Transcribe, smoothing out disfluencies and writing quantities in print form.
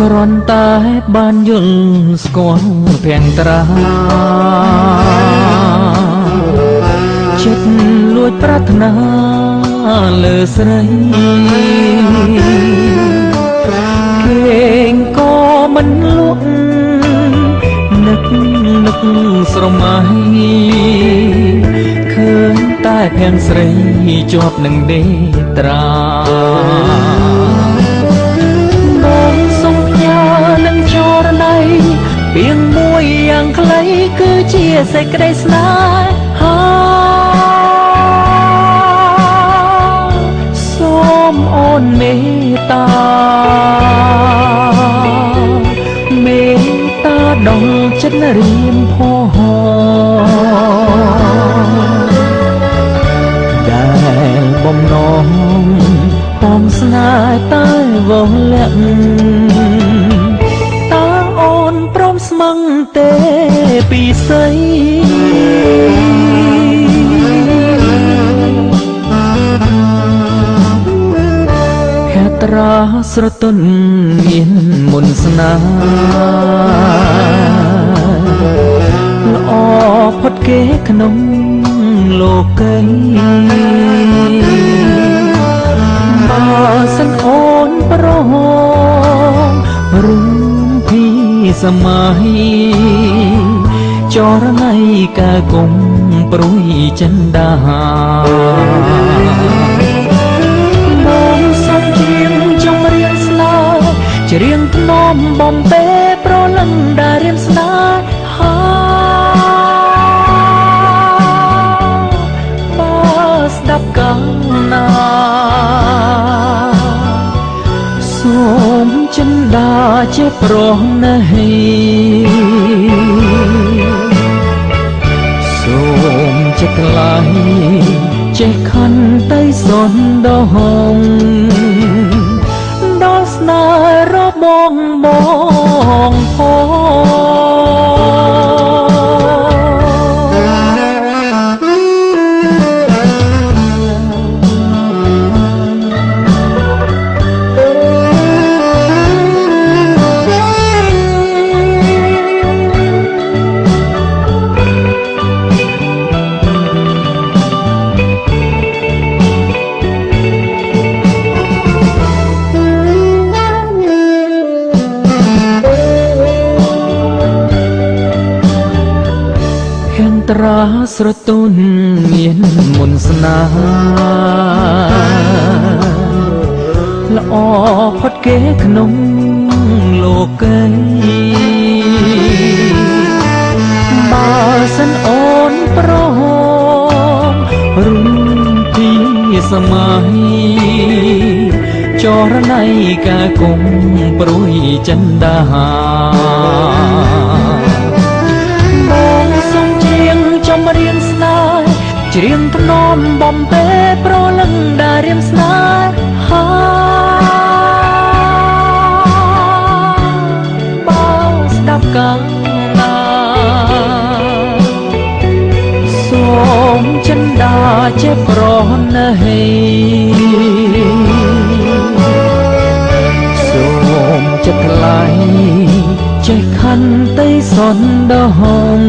គ្រាន់តែបានយល់ស្គាល់ភាំងត្រាចិត្តលួចប្រាថ្នាលើស្រីគេងក៏មិនលក់នឹកស្រមៃឃើញតែភាំងស្រីជាប់នឹងដេត្រានឹងចរណៃពីងមួយយ៉ាងខ្លីគឺជាសេចក្តីស្នេហាសូមអូនមេត្តាមេត្តាដល់ចិត្តរៀមផោដែលបំណងពំស្នេហ៍តែវងលាក់ស្មឹងទេពីស្អីហេត្រាស្រទន់មានមុនស្នាល្អផុតគេក្នុងលោកីបើសិនអូនប្រហងឬសម័យចរណៃកាគុំព្រួយចិនដាបងសុំជាងចំរៀងស្នេហ៍ច្រៀងថ្នមបំពេប្រលឹងដែលរៀមស្នេហាបើស្ដាប់កាលណាសូមចិនដាជាប្រណីសូមចិត្តថ្លៃចេះខន្តីសន្តោហងដល់ស្នេហ៍របស់បងត្រាស្រទន់មានមុនស្នាល្អផុតគេក្នុងលោកីបើសិនអូនប្រហងរុំពីសម័យចរណៃកាគុំព្រួយចិនដាចំរៀងស្នេហ៍ច្រៀងថ្នមបំពេប្រលឹងដែលរៀមស្នេហាបើស្ដាប់កាលណាសូមចិនដាជាប្រណីសូមចិត្តថ្លៃចេះខន្តីសន្តោហង